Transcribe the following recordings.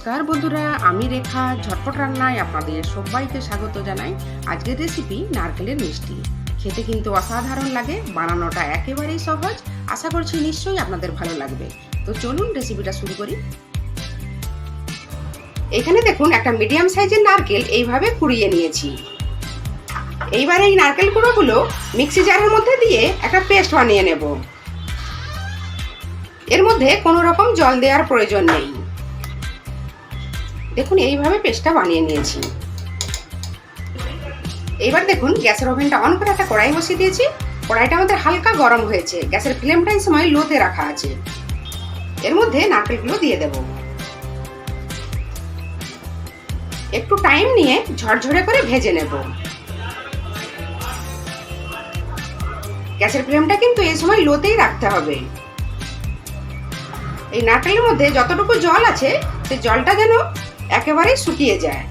নমস্কার বন্ধুরা, আমি রেখা ঝটপট রান্নায় আপনাদের সবাইকে স্বাগত জানাই। আজকের রেসিপি নারকেলের মিষ্টি। খেতে কিন্তু অসাধারণ লাগে, বানানোটা একেবারেই সহজ। আশা করছি নিশ্চয়ই আপনাদের ভালো লাগবে। তো চলুন রেসিপিটা শুরু করি। এখানে দেখুন একটা মিডিয়াম সাইজের নারকেল এইভাবে কুড়িয়ে নিয়েছি। এইবার এই নারকেল কুড়োগুলো মিক্সি জারের মধ্যে দিয়ে একটা পেস্ট বানিয়ে নেব। এর মধ্যে কোনো রকম জল দেওয়ার প্রয়োজন নেই। দেখুন এইভাবে পেস্টটা বানিয়ে নিয়েছি। এবার দেখুন গ্যাসের ওভেনটা অন করে একটা কড়াই বসিয়ে দিয়েছি। কড়াইটা আমাদের হালকা গরম হয়েছে। গ্যাসের ফ্লেমটা এই সময় লোতে রাখা আছে। এর মধ্যে নারকেলগুলো দিয়ে দেব। একটু টাইম নিয়ে ঝরঝরে করে ভেজে নেব। গ্যাসের ফ্লেমটা কিন্তু এই সময় লোতেই রাখতে হবে। এই নারকেলের মধ্যে যতটুকু জল আছে সেই জলটা যেন একেবারেই শুকিয়ে যায়।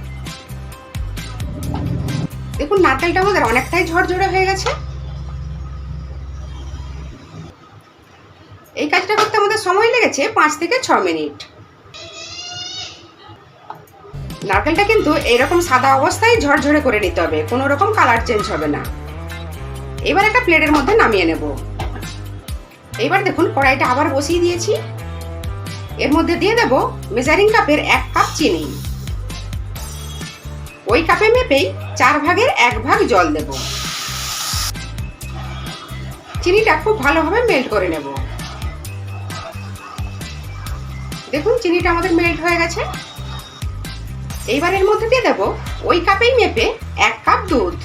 দেখুন নারকেলটা আমাদের অনেকটাই ঝরঝরে হয়ে গেছে। এই কাজটা করতে আমাদের সময় লেগেছে 5 থেকে 6 মিনিট। নারকেলটা কিন্তু এরকম সাদা অবস্থায় ঝরঝরে করে নিতে হবে, কোনো রকম কালার চেঞ্জ হবে না। এবার একটা প্লেটের মধ্যে নামিয়ে নেব। এবার দেখুন কড়াইটা আবার বসিয়ে দিয়েছি। এর মধ্যে দিয়ে দেব মেজারিং কাপের 1 কাপ চিনি। ওই কাপে মেপেই 4 ভাগের 1 ভাগ জল দেব। চিনিটা খুব ভালোভাবে মেল্ট করে নেব। দেখুন চিনিটা আমাদের মেল্ট হয়ে গেছে। এইবার এর মধ্যে দিয়ে দেব ওই কাপেই মেপে 1 কাপ দুধ।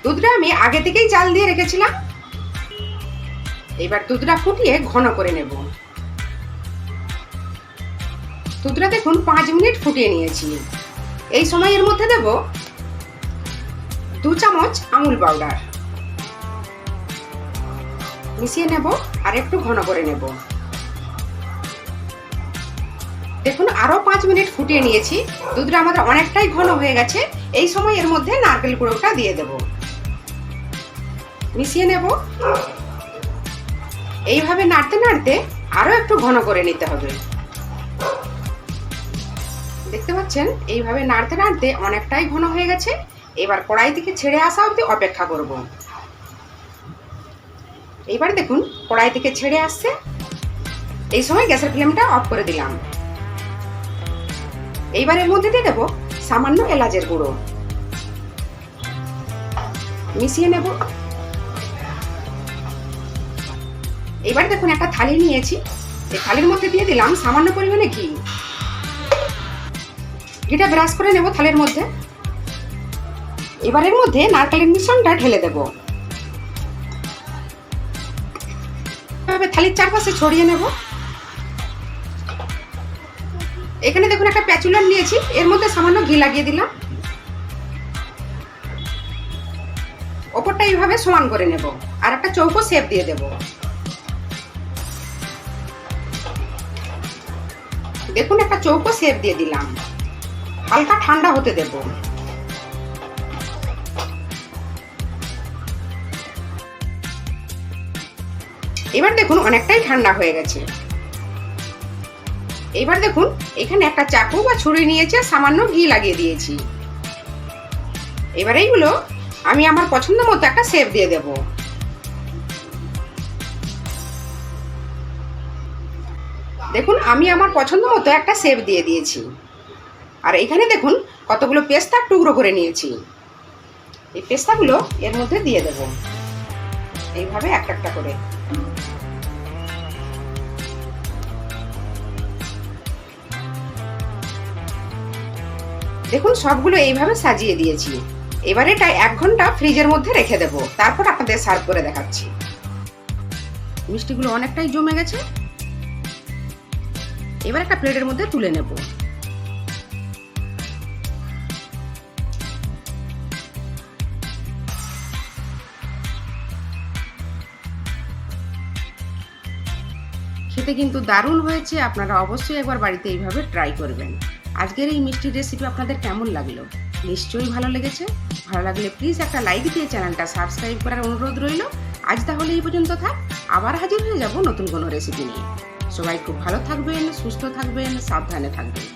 দুধটা আমি আগে থেকেই জাল দিয়ে রেখেছিলাম। এবার দুধটা ফুটিয়ে ঘন করে নেব। দুধটা দেখুন 5 মিনিট ফুটিয়ে নিয়েছি। এই সময় এর মধ্যে দেব 2 চামচ আমুল পাউডার। মিশিয়ে নেব আর একটু ঘন করে নেব। দেখুন আরো 5 মিনিট ফুটিয়ে নিয়েছি। দুধটা আমাদের অনেকটাই ঘন হয়ে গেছে। এই সময় এর মধ্যে নারকেল কুড়োটা দিয়ে দেব। মিশিয়ে নেব। এইভাবে নাড়তে নাড়তে আরো একটু ঘন করে নিতে হবে। দেখতে পাচ্ছেন এইভাবে নাড়তে নাড়তে অনেকটাই ঘন হয়ে গেছে। এবার কড়াই থেকে ছেড়ে আসা অবধি অপেক্ষা করব। এইবার দেখুন কড়াই থেকে ছেড়ে আসছে। এই সময় গ্যাসের ফ্লেমটা অফ করে দিলাম। এইবার এর মধ্যে দিয়ে দেব সামান্য এলাচের গুঁড়ো। মিশিয়ে নেব। এবার দেখুন একটা থালি নিয়েছি। এই থালির মধ্যে দিয়ে দিলাম সামান্য পরিমাণে ঘি। ঘিটা ব্রাশ করে নেব থালের মধ্যে। এবার এর মধ্যে নারকেলের মিশ্রণটা ঢেলে দেব। এভাবে থালির চারপাশে ছড়িয়ে নেব। এখানে দেখুন একটা প্যাচুলার নিয়েছি। এর মধ্যে সামান্য ঘি লাগিয়ে দিলাম। ওপরটা এইভাবে সমান করে নেব আর একটা চৌকো শেপ দিয়ে দেব। দেখুন একটা চৌকো শেপ দিয়ে দিলাম। হালকা ঠান্ডা হতে দেব। এবার দেখুন অনেকটাই ঠান্ডা হয়ে গেছে। এবার দেখুন এখানে একটা চাকু বা ছুরি নিয়েছি, সামান্য ঘি লাগিয়ে দিয়েছি। এবার এইগুলো আমি আমার পছন্দ মতো একটা শেপ দিয়ে দেব। দেখুন আমি আমার পছন্দ মতো একটা শেপ দিয়ে দিয়েছি। আর এখানে দেখুন কতগুলো পেস্তার টুকরো করে নিয়েছি। এই পেস্তাগুলো এর মধ্যে দিয়ে দেব এইভাবে একটা একটা করে। দেখুন সবগুলো এইভাবে সাজিয়ে দিয়েছি। এবারে এটা 1 ঘন্টা ফ্রিজের মধ্যে রেখে দেব। তারপর আপনাদের সার্ভ করে দেখাচ্ছি। মিষ্টিগুলো অনেকটাই জমে গেছে। এবার একটা প্লেটের মধ্যে তুলে নেব। খেতে কিন্তু দারুণ হয়েছে। আপনারা অবশ্যই একবার বাড়িতে এইভাবে ট্রাই করবেন। আজকের এই মিষ্টির রেসিপি আপনাদের কেমন লাগলো? নিশ্চয়ই ভালো লেগেছে। ভালো লাগলে প্লিজ একটা লাইক দিয়ে চ্যানেলটা সাবস্ক্রাইব করার অনুরোধ রইল। আজ তাহলে এই পর্যন্ত থাক। আবার হাজির হয়ে যাব নতুন কোনো রেসিপি নিয়ে। সবাই খুব ভালো থাকবেন, সুস্থ থাকবেন, সাবধানে থাকবেন।